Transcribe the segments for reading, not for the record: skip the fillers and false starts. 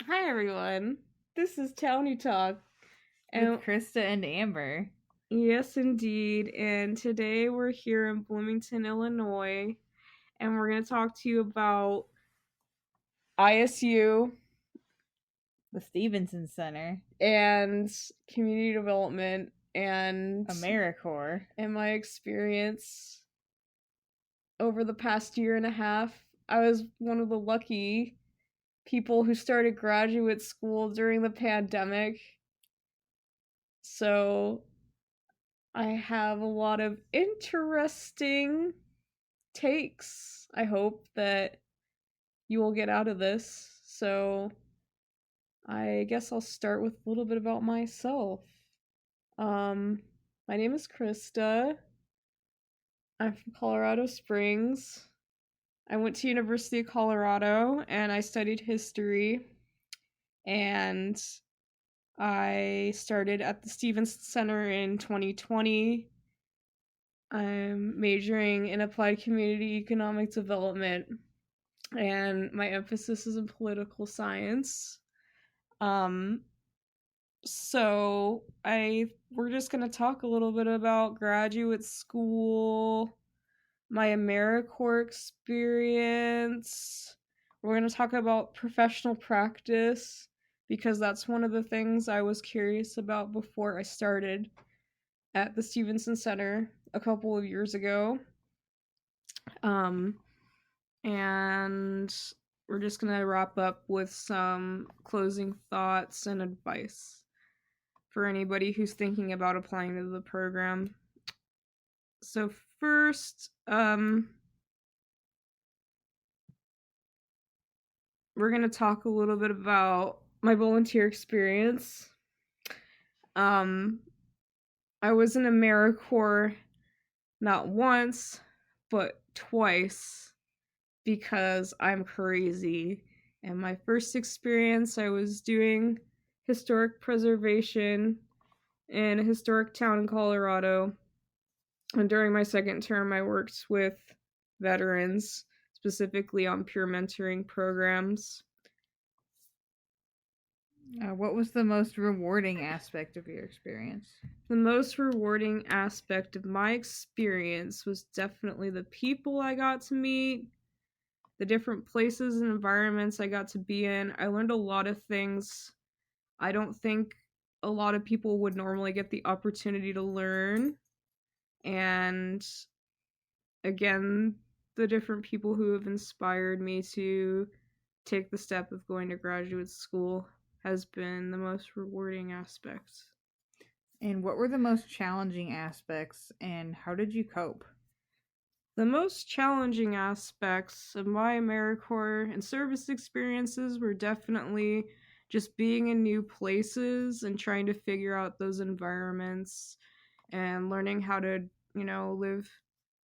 Hi everyone. This is Townie Talk. With And Krista and Amber. yes indeed. And today we're here in Bloomington, Illinois, and we're going to talk to you about ISU The Stevenson Center. and community development AmeriCorps. and my experience over the past year and a half. I was one of the lucky people who started graduate school during the pandemic. So I have a lot of interesting takes, I hope, that you will get out of this. So I guess I'll start with a little bit about myself. Um, my name is Krista. I'm from Colorado Springs. I went to University of Colorado and I studied history, and I started at the Stevenson Center in 2020. I'm majoring in applied community economic development, and my emphasis is in political science. Um, so we're just gonna talk a little bit about graduate school, my AmeriCorps experience. We're gonna talk about professional practice because that's one of the things I was curious about before I started at the Stevenson Center a couple of years ago. Um, and we're just going to wrap up with some closing thoughts and advice for anybody who's thinking about applying to the program. So, first, we're going to talk a little bit about my volunteer experience. I was in AmeriCorps not once, but twice because I'm crazy. And my first experience, I was doing historic preservation in a historic town in Colorado. And during my second term, I worked with veterans, specifically on peer mentoring programs. What was the most rewarding aspect of your experience? The most rewarding aspect of my experience was definitely the people I got to meet, the different places and environments I got to be in. I learned a lot of things I don't think a lot of people would normally get the opportunity to learn. And again, the different people who have inspired me to take the step of going to graduate school has been the most rewarding aspect. And what were the most challenging aspects, and how did you cope? The most challenging aspects of my AmeriCorps and service experiences were definitely just being in new places and trying to figure out those environments and learning how to, live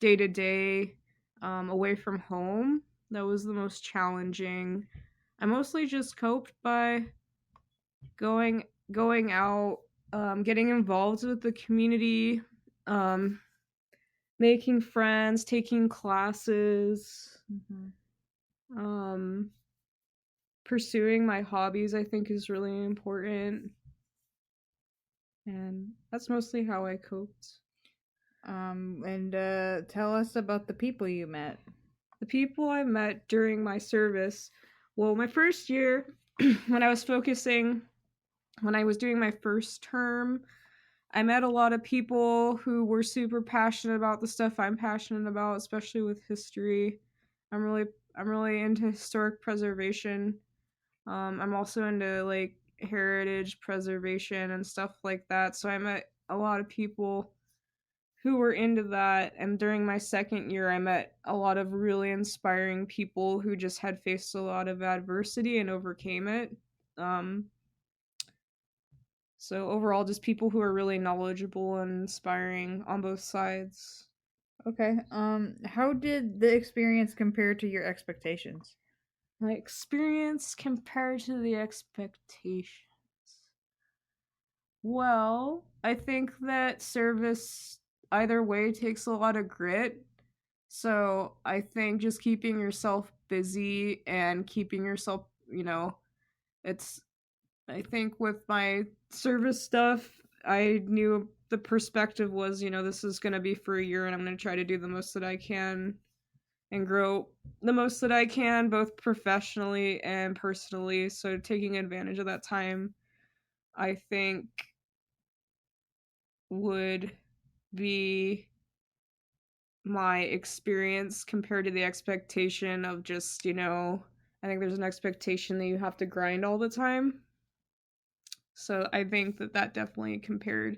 day to day away from home. That was the most challenging. I mostly just coped by going out, getting involved with the community, um, making friends, taking classes, um, pursuing my hobbies. I think is really important, and that's mostly how I coped. And tell us about the people you met. The people I met during my service. Well, my first year, when I was doing my first term, I met a lot of people who were super passionate about the stuff I'm passionate about, especially with history. I'm really into historic preservation. I'm also into like heritage preservation and stuff like that. So I met a lot of people who were into that. And during my second year, I met a lot of really inspiring people who just had faced a lot of adversity and overcame it. Um, so overall, just people who are really knowledgeable and inspiring on both sides. Okay. How did the experience compare to your expectations? My experience compared to the expectations. Well, I think that service either way takes a lot of grit. So I think just keeping yourself busy and keeping yourself, It's I think with my service stuff, I knew the perspective was, this is going to be for a year and I'm going to try to do the most that I can and grow the most that I can, both professionally and personally. So taking advantage of that time, I think, would be my experience compared to the expectation of just, I think there's an expectation that you have to grind all the time. So I think that definitely compared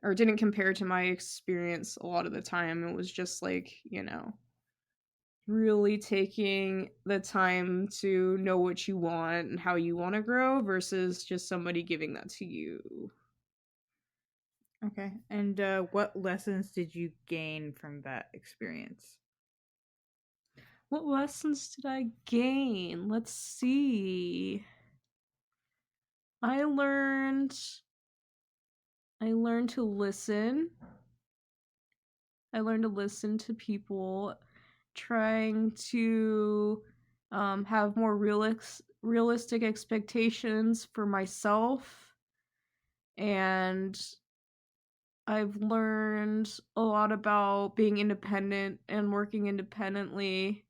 or didn't compare to my experience a lot of the time. It was just like, really taking the time to know what you want and how you want to grow versus just somebody giving that to you. Okay. And what lessons did you gain from that experience? What lessons did I gain? Let's see. I learned I learned to listen. I learned to listen to people, trying to have more realistic expectations for myself. And I've learned a lot about being independent and working independently.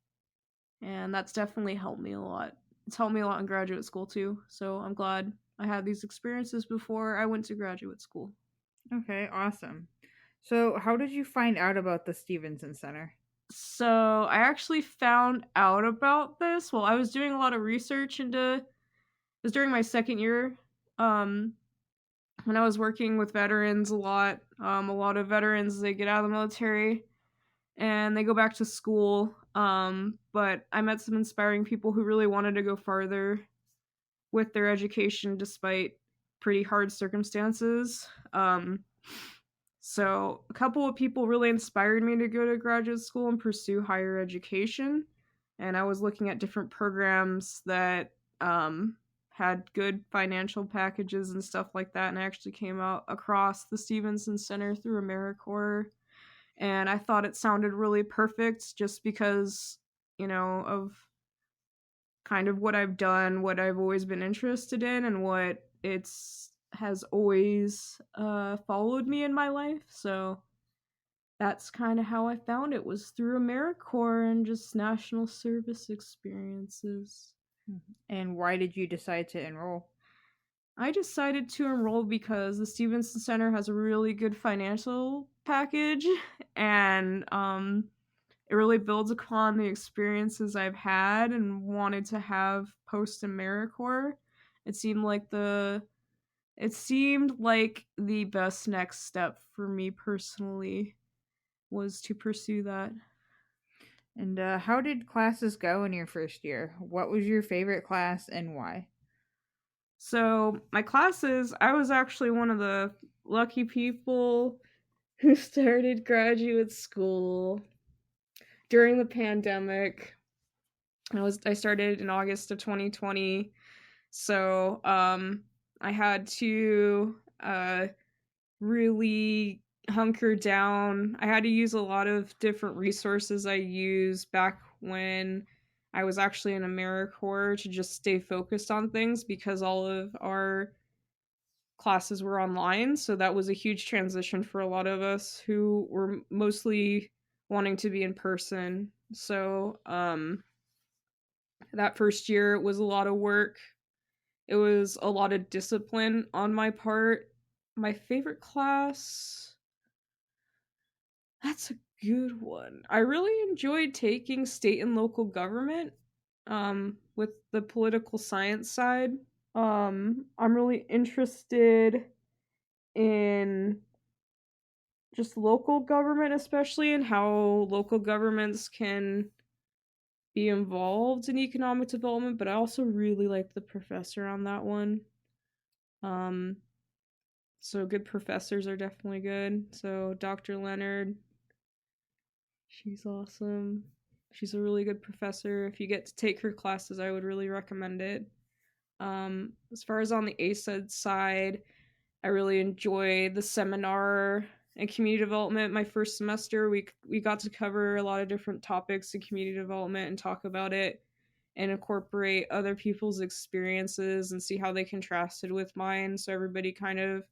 And that's definitely helped me a lot. It's helped me a lot in graduate school too. So I'm glad I had these experiences before I went to graduate school. Okay, awesome. So, how did you find out about the Stevenson Center? So I actually found out about this while I was doing a lot of research into it was during my second year. Um when I was working with veterans a lot of veterans, they get out of the military and they go back to school. But I met some inspiring people who really wanted to go farther with their education despite pretty hard circumstances. So a couple of people really inspired me to go to graduate school and pursue higher education. And I was looking at different programs that had good financial packages and stuff like that. And I actually came out across the Stevenson Center through AmeriCorps. And I thought it sounded really perfect just because, of kind of what I've done, what I've always been interested in, and what it's has always followed me in my life. So that's kind of how I found it was through AmeriCorps and just national service experiences. And why did you decide to enroll? I decided to enroll because the Stevenson Center has a really good financial package and it really builds upon the experiences I've had and wanted to have post AmeriCorps. It seemed like the it seemed like the best next step for me personally was to pursue that. And how did classes go in your first year? What was your favorite class and why? So, my classes, I was actually one of the lucky people who started graduate school during the pandemic. I started in August of 2020. So, I had to really hunker down. I had to use a lot of different resources I used back when I was actually in AmeriCorps to just stay focused on things because all of our classes were online. So that was a huge transition for a lot of us who were mostly wanting to be in person. So, that first year it was a lot of work. It was a lot of discipline on my part. My favorite class, that's a good one. I really enjoyed taking state and local government with the political science side. I'm really interested in just local government, especially, and how local governments can be involved in economic development, but I also really like the professor on that one. Um, so good professors are definitely good. So Dr. Leonard, she's awesome. She's a really good professor. If you get to take her classes, I would really recommend it. As far as on the ASED side, I really enjoyed the seminar and community development. My first semester, we got to cover a lot of different topics in community development and talk about it and incorporate other people's experiences and see how they contrasted with mine. So everybody kind of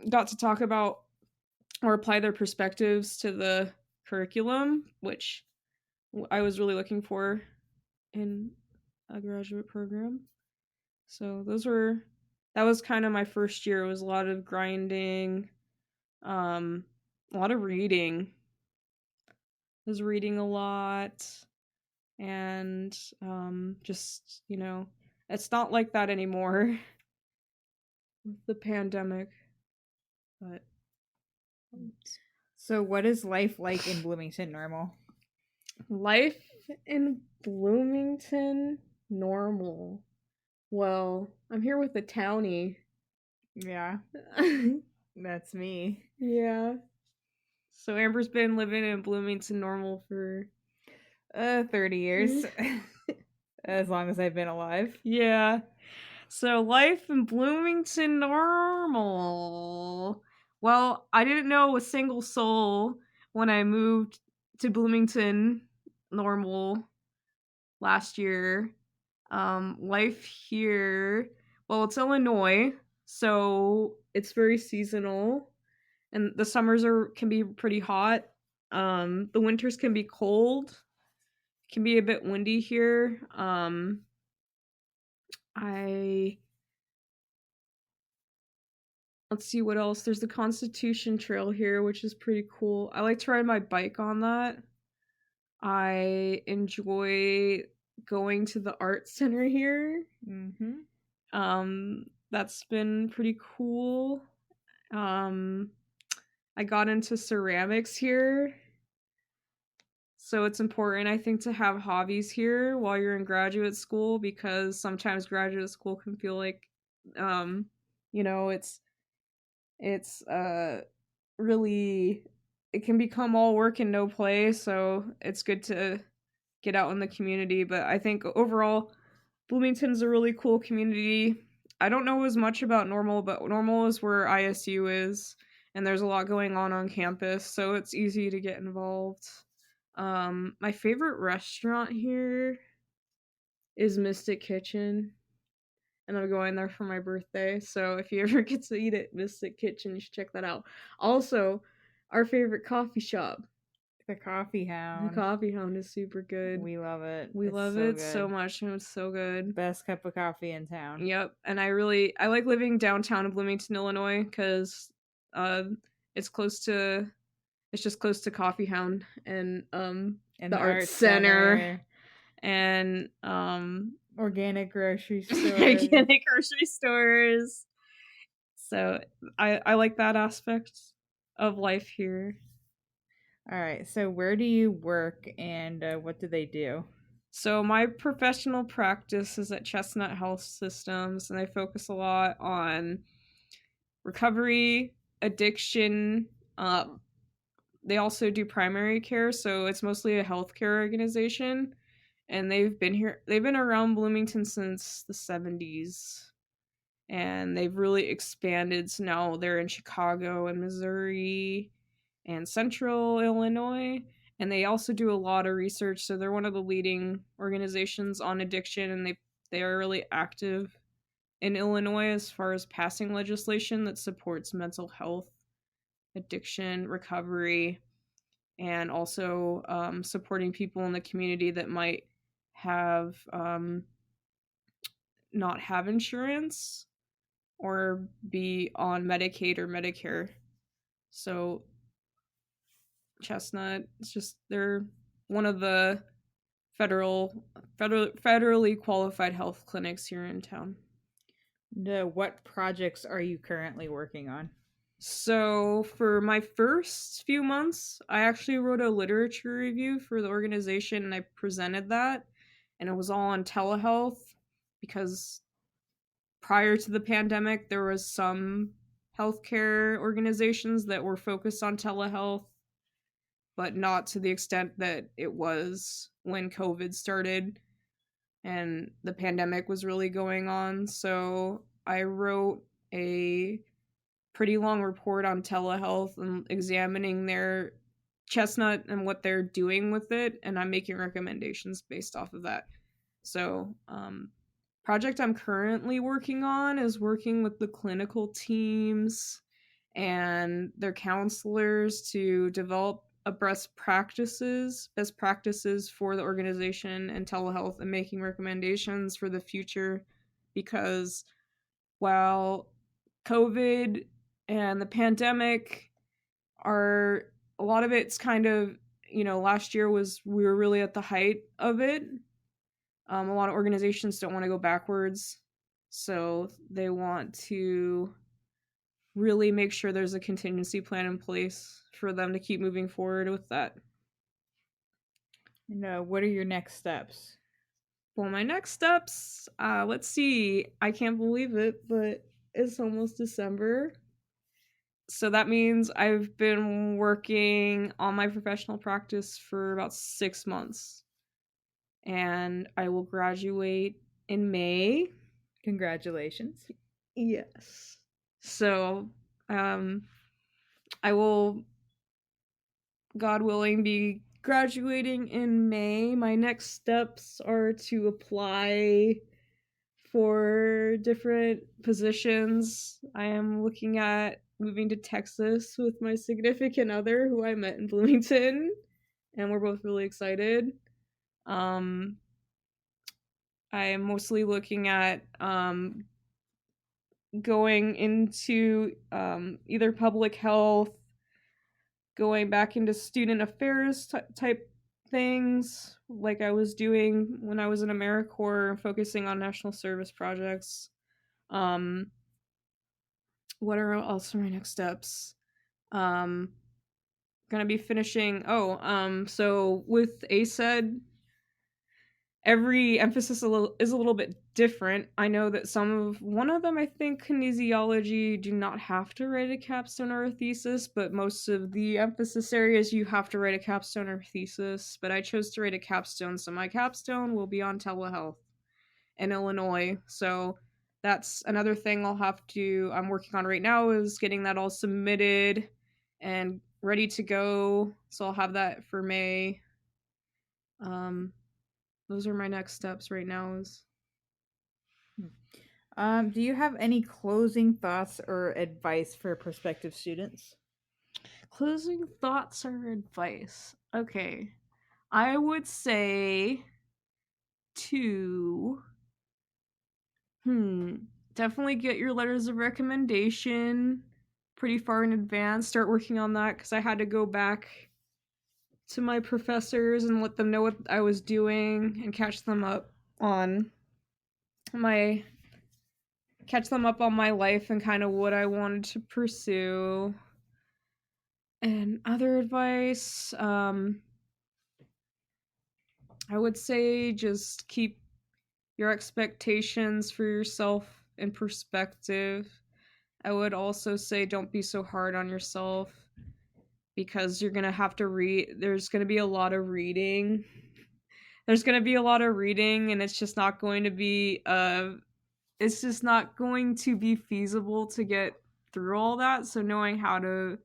got to talk about or apply their perspectives to the curriculum, which I was really looking for in a graduate program. So that was kind of my first year. It was a lot of grinding, a lot of reading. I was reading a lot, and just, it's not like that anymore with the pandemic. But So, what is life like in Bloomington normal? life in Bloomington normal. Well, I'm here with a townie. Yeah, that's me. Yeah. So Amber's been living in Bloomington normal for 30 years. As long as I've been alive. yeah. So life in Bloomington normal. Well, I didn't know a single soul when I moved to Bloomington normal last year. Life here, well, it's Illinois, so it's very seasonal, and the summers can be pretty hot. The winters can be cold. It can be a bit windy here. I Let's see what else. There's the Constitution Trail here, which is pretty cool. I like to ride my bike on that. I enjoy going to the art center here. That's been pretty cool. I got into ceramics here. So it's important, I think, to have hobbies here while you're in graduate school, because sometimes graduate school can feel like you know, it's really, it can become all work and no play, so it's good to get out in the community. But I think overall Bloomington's a really cool community. I don't know as much about Normal, but Normal is where ISU is, and there's a lot going on campus, so it's easy to get involved. My favorite restaurant here is Mystic Kitchen, and I'm going there for my birthday. So if you ever get to eat at Mystic Kitchen, you should check that out. Also, our favorite coffee shop, The Coffee the Hound. Coffee Hound, is super good. We love it. We It's love so it good. so much, and it's so good. Best cup of coffee in town. Yep, and I like living downtown in Bloomington, Illinois, because it's close to it's just close to Coffee Hound and the Art Center and organic grocery stores. organic grocery stores. So I like that aspect of life here. All right, so where do you work and what do they do? So my professional practice is at Chestnut Health Systems, and I focus a lot on recovery, addiction. They also do primary care, so it's mostly a healthcare organization. And they've been around Bloomington since the 70s. And they've really expanded. So now they're in Chicago and Missouri and Central Illinois. And they also do a lot of research. So they're one of the leading organizations on addiction, and they are really active in Illinois as far as passing legislation that supports mental health, addiction, recovery, and also supporting people in the community that might have not have insurance or be on Medicaid or Medicare. So Chestnut, it's just, they're one of the federally qualified health clinics here in town. What projects are you currently working on? So for my first few months, I actually wrote a literature review for the organization, and I presented that, and it was all on telehealth, because prior to the pandemic, there was some healthcare organizations that were focused on telehealth, but not to the extent that it was when COVID started and the pandemic was really going on. So I wrote a pretty long report on telehealth and examining their Chestnut and what they're doing with it, and I'm making recommendations based off of that. So, project I'm currently working on is working with the clinical teams and their counselors to develop a best practices for the organization and telehealth, and making recommendations for the future, because while COVID and the pandemic are, a lot of it's kind of, last year was, we were really at the height of it. A lot of organizations don't want to go backwards, so they want to really make sure there's a contingency plan in place for them to keep moving forward with that. And what are your next steps? Well, my next steps, let's see. I can't believe it, but it's almost December. So that means I've been working on my professional practice for about 6 months. And I will graduate in May. Congratulations. Yes. So, I will, God willing, be graduating in May. My next steps are to apply for different positions. I am looking at moving to Texas with my significant other, who I met in Bloomington, and we're both really excited. I am mostly looking at going into either public health, going back into student affairs type things, like I was doing when I was in AmeriCorps, focusing on national service projects. What are also my next steps? Gonna be finishing. So with ASED, every emphasis is a little bit different. I know that one of them, I think, kinesiology, do not have to write a capstone or a thesis, but most of the emphasis areas you have to write a capstone or thesis. But I chose to write a capstone, so my capstone will be on telehealth in Illinois. So that's another thing I'm working on right now, is getting that all submitted and ready to go. So I'll have that for May. Those are my next steps right now. Do you have any closing thoughts or advice for prospective students? Closing thoughts or advice? Okay. I would say to definitely get your letters of recommendation pretty far in advance. Start working on that, because I had to go back to my professors and let them know what I was doing and catch them up on my life and kind of what I wanted to pursue. And other advice, I would say just keep your expectations for yourself in perspective. I would also say don't be so hard on yourself, because you're going to have to read. There's going to be a lot of reading. And it's just not going to be feasible to get through all that. So knowing how to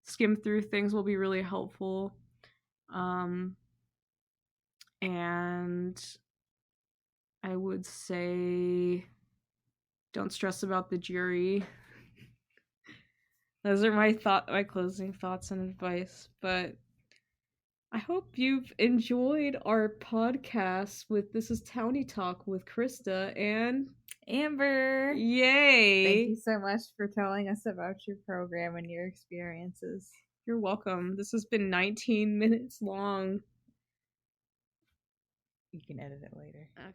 skim through things will be really helpful. And I would say don't stress about the jury. Those are my closing thoughts and advice. But I hope you've enjoyed our podcast with This is Townie Talk with Krista and Amber. Yay! Thank you so much for telling us about your program and your experiences. You're welcome. This has been 19 minutes long. You can edit it later. Okay.